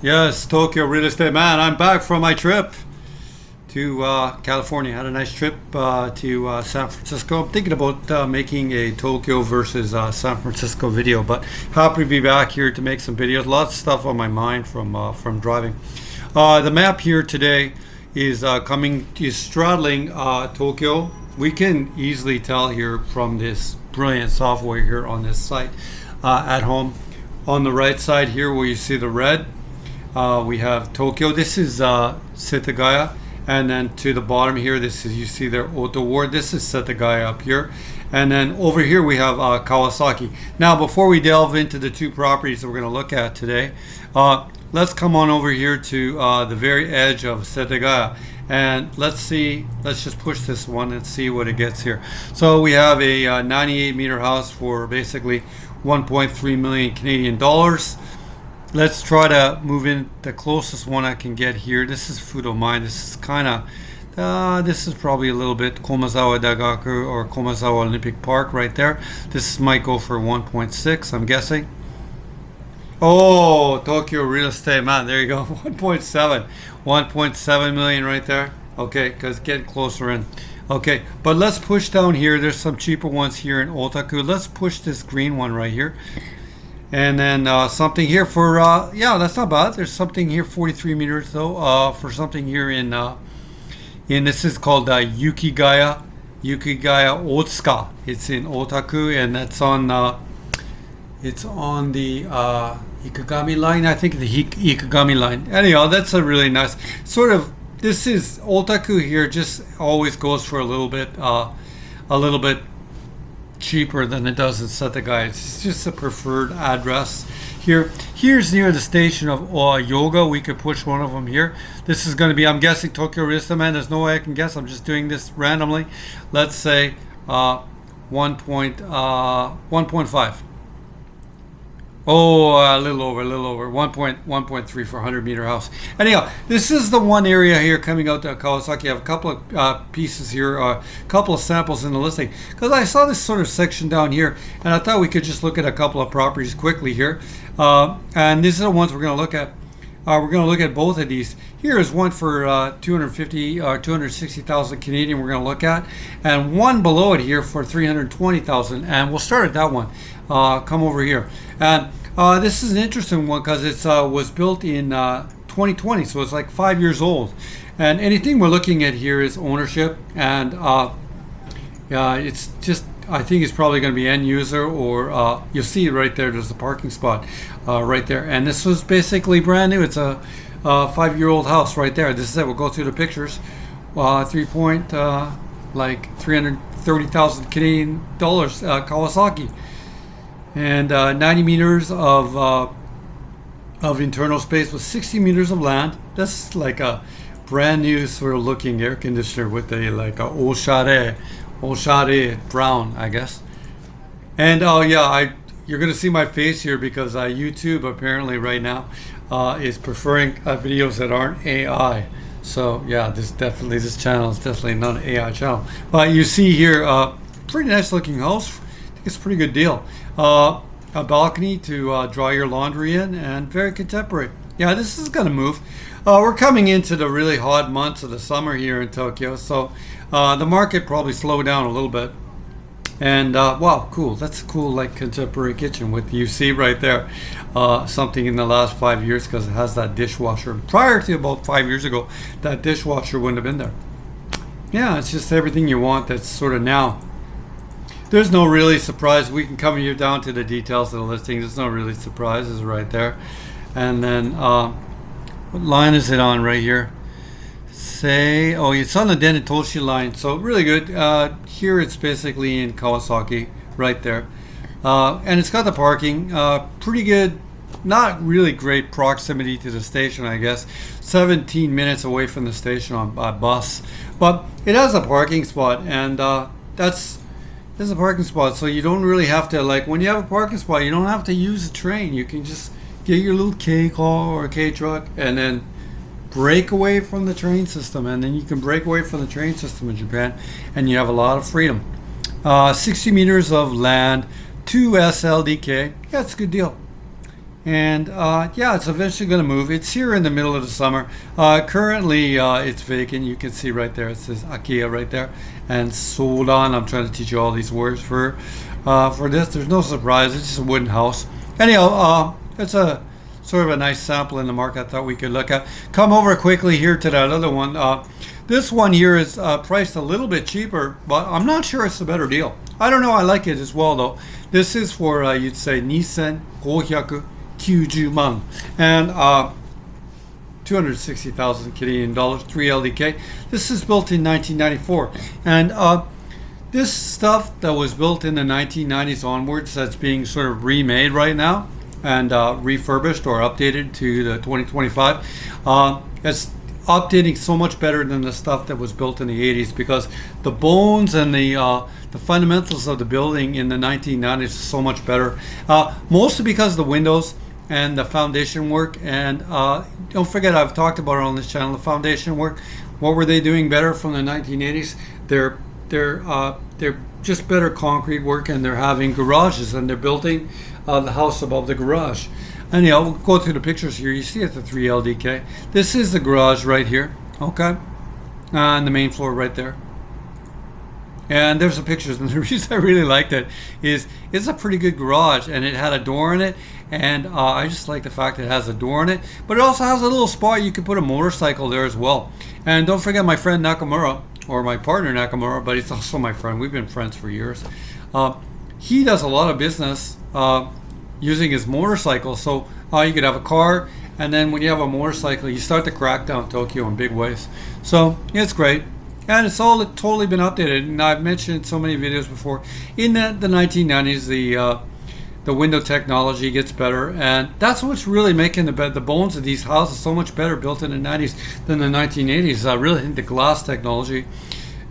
Yes, Tokyo Real Estate Man. I'm back from my trip to California. Had a nice trip to San Francisco. I'm thinking about making a Tokyo versus San Francisco video, but happy to be back here to make some videos. Lots of stuff on my mind from driving. The map here today is straddling Tokyo. We can easily tell here from this brilliant software here on this site at home. On the right side here, where you see the red, we have Tokyo. This is Setagaya, and then to the bottom here, this is, you see there, Oto Ward. This is Setagaya up here, and then over here we have Kawasaki. Now, before we delve into the two properties that we're going to look at today, let's come on over here to the very edge of Setagaya, and let's just push this one and see what it gets here. So we have a 98 meter house for basically 1.3 million Canadian dollars. Let's try to move in the closest one I can get here. This is Fudomai. This is kind of, this is probably a little bit Komazawa Dagaku or Komazawa Olympic Park right there. This might go for 1.6, I'm guessing. Oh, Tokyo Real Estate Man. There you go. 1.7 million right there. Okay, because getting closer in. Okay, but let's push down here. There's some cheaper ones here in Otaku. Let's push this green one right here. And then something here for, yeah, that's not bad. There's something here, 43 meters though, for something here in this is called Yukigaya Otsuka. It's in Otaku, and that's on, it's on the Ikegami line, I think the Ikegami line. Anyhow, that's a really nice, sort of, this is, Otaku here just always goes for a little bit cheaper than it does in Setagaya. It's just a preferred address here. Here's near the station of Yoga. We could push one of them here. This is going to be, I'm guessing, Tokyo Real Estate Man. There's no way I can guess. I'm just doing this randomly. Let's say 1.5. Oh, a little over, 1.3 for a 100 meter house. Anyhow, this is the one area here coming out to Kawasaki. I have a couple of pieces here, a couple of samples in the listing, because I saw this sort of section down here, and I thought we could just look at a couple of properties quickly here. And these are the ones we're going to look at. We're going to look at both of these. Here is one for 250 or 260,000 Canadian. We're going to look at, and one below it here for 320,000. And we'll start at that one. Come over here, and this is an interesting one because it was built in 2020, so it's like 5 years old. And anything we're looking at here is ownership, and it's just, I think it's probably going to be end user, or you'll see right there. There's a parking spot right there, and this was basically brand new. It's a 5-year-old house right there. This is it. We'll go through the pictures. 330,000 Canadian dollars, Kawasaki, and 90 meters of internal space with 60 meters of land. That's like a brand new sort of looking air conditioner with a like a oshare brown, I guess. And oh yeah, you're gonna see my face here because YouTube apparently right now is preferring videos that aren't AI. So yeah, this channel is definitely not an AI channel. But you see here, pretty nice looking house. I think it's a pretty good deal. A balcony to dry your laundry in, and very contemporary. Yeah, this is gonna move. We're coming into the really hot months of the summer here in Tokyo, so the market probably slowed down a little bit. And wow, cool. That's a cool, like, contemporary kitchen with, you see right there, something in the last 5 years, because it has that dishwasher. Prior to about 5 years ago, that dishwasher wouldn't have been there. Yeah, it's just everything you want that's sort of now. There's no really surprise. We can come here down to the details of the listing. There's no really surprises right there. And then what line is it on right here? Oh, it's on the Denitoshi line, so really good. Here it's basically in Kawasaki right there, and it's got the parking, pretty good. Not really great proximity to the station, I guess. 17 minutes away from the station on bus, but it has a parking spot, and there's a parking spot, so you don't really have to, like, when you have a parking spot, you don't have to use a train. You can just get your little K car or a K truck, and then break away from the train system, and then you can break away from the train system in Japan, and you have a lot of freedom. 60 meters of land, 2 SLDK. Yeah, it's a good deal. And yeah, it's eventually going to move. It's here in the middle of the summer. Currently, it's vacant. You can see right there. It says IKEA right there. And Sodan. I'm trying to teach you all these words for this. There's no surprise. It's just a wooden house. Anyhow, it's a sort of a nice sample in the market I thought we could look at. Come over quickly here to that other one. This one here is priced a little bit cheaper, but I'm not sure it's a better deal. I don't know. I like it as well, though. This is for, you'd say, 2,590万. And 260,000 Canadian dollars, 3 LDK. This is built in 1994. And this stuff that was built in the 1990s onwards that's being sort of remade right now and refurbished or updated to the 2025. It's updating so much better than the stuff that was built in the 80s because the bones and the fundamentals of the building in the 1990s is so much better. Mostly because of the windows and the foundation work. And don't forget, I've talked about it on this channel, the foundation work. What were they doing better from the 1980s? They're just better concrete work, and they're having garages, and they're building the house above the garage. Anyhow, we'll go through the pictures here. You see it, the 3 LDK. This is the garage right here, okay? And the main floor right there. And there's the pictures, and the reason I really liked it is it's a pretty good garage, and it had a door in it, and I just like the fact that it has a door in it, but it also has a little spot you can put a motorcycle there as well. And don't forget my friend Nakamura, or my partner Nakamura, but he's also my friend. We've been friends for years. He does a lot of business using his motorcycle, so you could have a car, and then when you have a motorcycle, you start to crack down Tokyo in big ways. So it's great. And it's all totally been updated. And I've mentioned so many videos before. In the 1990s, the window technology gets better, and that's what's really making the bones of these houses so much better built in the 90s than the 1980s. I really think the glass technology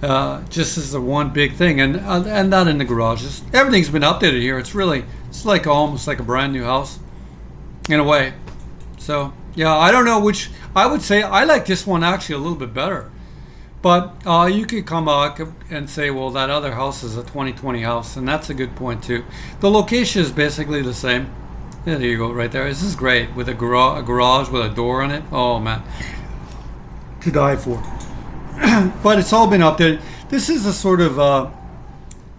just is the one big thing, and that in the garages. Everything's been updated here. It's like almost like a brand new house in a way. So yeah, I don't know which. I would say I like this one actually a little bit better. But you could come back and say, well, that other house is a 2020 house, and that's a good point too. The location is basically the same. Yeah, there you go, right there. This is great with a garage with a door in it. Oh man, to die for. But it's all been updated. This is a sort of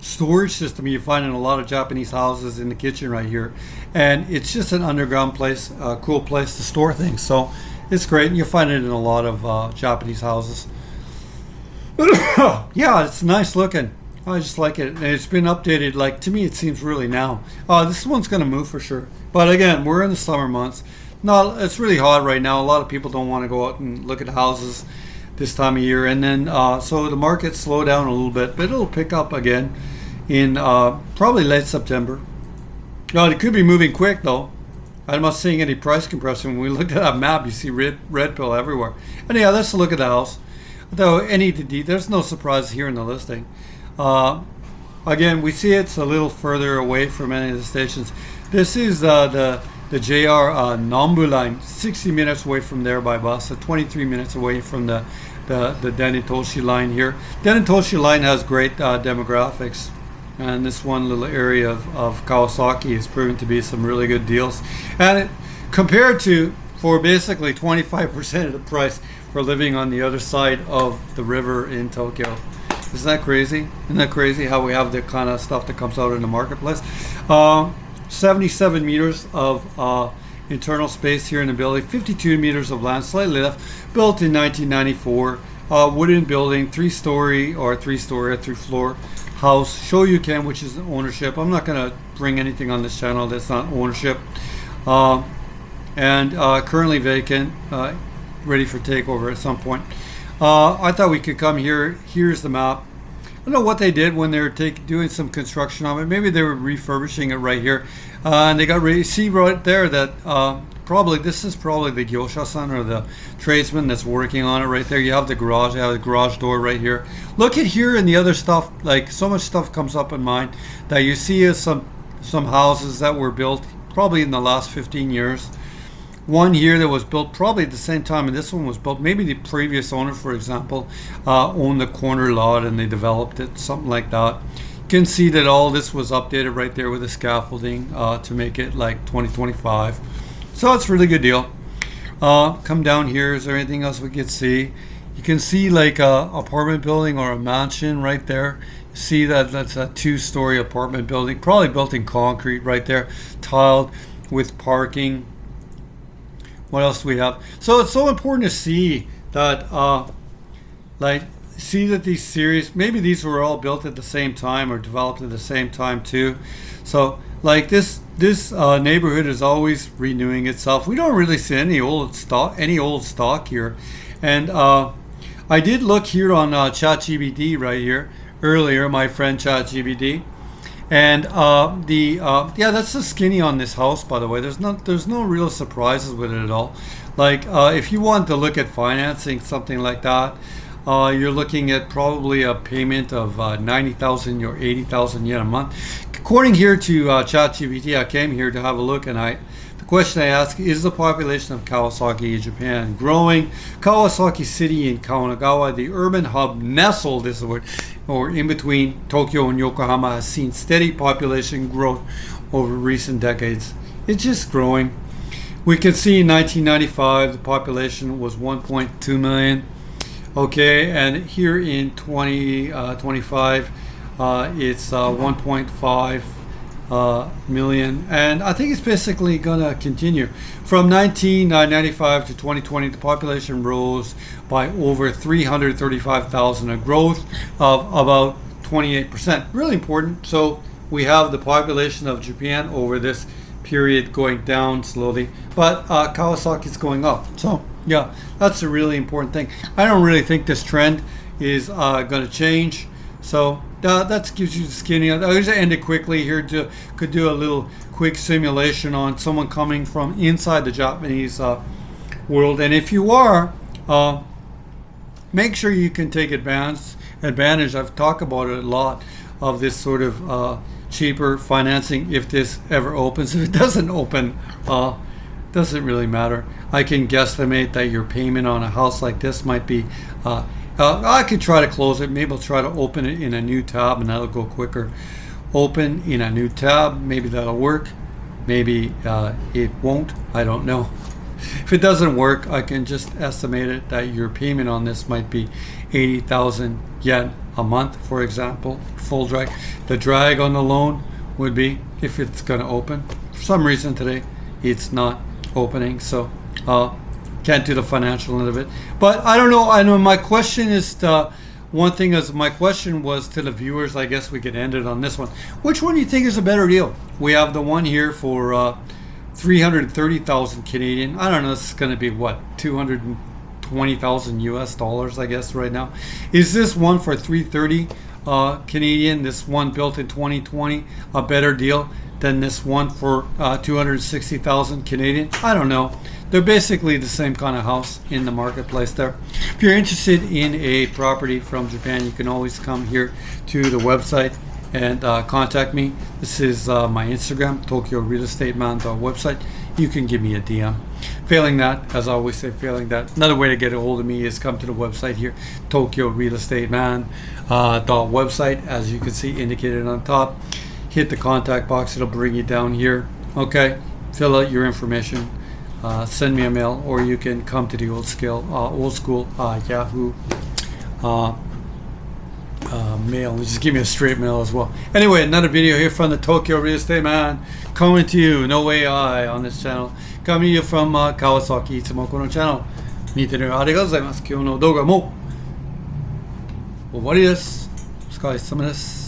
storage system you find in a lot of Japanese houses in the kitchen right here, and it's just an underground place, a cool place to store things. So it's great, and you'll find it in a lot of Japanese houses. Yeah, it's nice looking. I just like it. And it's been updated. Like, to me, it seems really now. This one's going to move for sure. But again, we're in the summer months. No, it's really hot right now. A lot of people don't want to go out and look at houses this time of year. And then, so the market slowed down a little bit, but it'll pick up again in probably late September. It could be moving quick, though. I'm not seeing any price compression. When we look at that map, you see red pill everywhere. Anyhow, let's look at the house. Though there's no surprise here in the listing. Again, we see it's a little further away from any of the stations. This is the JR Nambu line, 60 minutes away from there by bus, so 23 minutes away from the Denitoshi line here. Denitoshi line has great demographics, and this one little area of Kawasaki is proving to be some really good deals. And compared to, for basically 25% of the price, for living on the other side of the river in Tokyo. Isn't that crazy? Isn't that crazy how we have the kind of stuff that comes out in the marketplace? 77 meters of internal space here in the building, 52 meters of land, slightly left, built in 1994. Wooden building, three-story or three-floor house. Shoryuken, which is ownership. I'm not going to bring anything on this channel that's not ownership. And currently vacant, ready for takeover at some point. I thought we could come here. Here's the map. I don't know what they did when they were doing some construction on it. Maybe they were refurbishing it right here. And they got ready. See right there that this is probably the Gyosha-san or the tradesman that's working on it right there. You have the garage. You have the garage door right here. Look at here and the other stuff. Like, so much stuff comes up in mind that you see as some houses that were built probably in the last 15 years. One here that was built probably at the same time, and this one was built. Maybe the previous owner, for example, owned the corner lot and they developed it, something like that. You can see that all this was updated right there with the scaffolding to make it like 2025. So it's a really good deal. Come down here. Is there anything else we could see? You can see like a apartment building or a mansion right there. See that that's a 2-story apartment building, probably built in concrete right there, tiled with parking. What else do we have? So it's so important to see that, see that these series, maybe these were all built at the same time or developed at the same time too. So like this neighborhood is always renewing itself. We don't really see any old stock here, and I did look here on ChatGPT right here earlier, my friend ChatGPT, and that's the skinny on this house, by the way. There's no real surprises with it at all. Like if you want to look at financing something like that, you're looking at probably a payment of 90,000 or 80,000 yen a month. According here to ChatGPT, I came here to have a look, and the question I ask is the population of Kawasaki, Japan, growing. Kawasaki City in Kanagawa, the urban hub nestled, this is the word, or in between Tokyo and Yokohama, has seen steady population growth over recent decades. It's just growing. We can see in 1995 the population was 1.2 million. Okay, and here in 2025 it's 1.5 million, and I think it's basically going to continue. From 1995 to 2020, the population rose by over 335,000, a growth of about 28%. Really important. So we have the population of Japan over this period going down slowly, but Kawasaki is going up. So yeah, that's a really important thing. I don't really think this trend is going to change. So that gives you the skinny. I'll just end it quickly here. Could do a little quick simulation on someone coming from inside the Japanese world. And if you are, make sure you can take advantage. I've talked about it a lot, of this sort of cheaper financing if this ever opens. If it doesn't open, doesn't really matter. I can guesstimate that your payment on a house like this might be I could try to close it. Maybe I'll try to open it in a new tab, and that'll go quicker. Open in a new tab, maybe that'll work. Maybe it won't. I don't know. If it doesn't work, I can just estimate it that your payment on this might be 80,000 yen a month, for example, full drag. The drag on the loan would be, if it's going to open. For some reason today, it's not opening, so can't do the financial end of it. But I don't know. I know my question is one thing. Is my question was to the viewers. I guess we could end it on this one. Which one do you think is a better deal? We have the one here for 330,000 Canadian. I don't know. It's going to be what, 220,000 US dollars, I guess, right now. Is this one for 330 Canadian? This one built in 2020 a better deal than this one for 260,000 Canadian? I don't know. They're basically the same kind of house in the marketplace there. If you're interested in a property from Japan, you can always come here to the website and contact me. This is my Instagram, Tokyo Real Estate Man website. You can give me a DM. Failing that, as I always say, another way to get a hold of me is come to the website here, Tokyo Real Estate Man website, as you can see indicated on top. Hit the contact box, it'll bring you down here. Okay, fill out your information. Send me a mail, or you can come to the old school Yahoo mail. Just give me a straight mail as well. Anyway, another video here from the Tokyo Real Estate Man, coming to you, no AI on this channel, coming to you from Kawasaki. いつもこのチャンネル見てるありがとうございます。今日の動画も終わりです。お疲れ様です。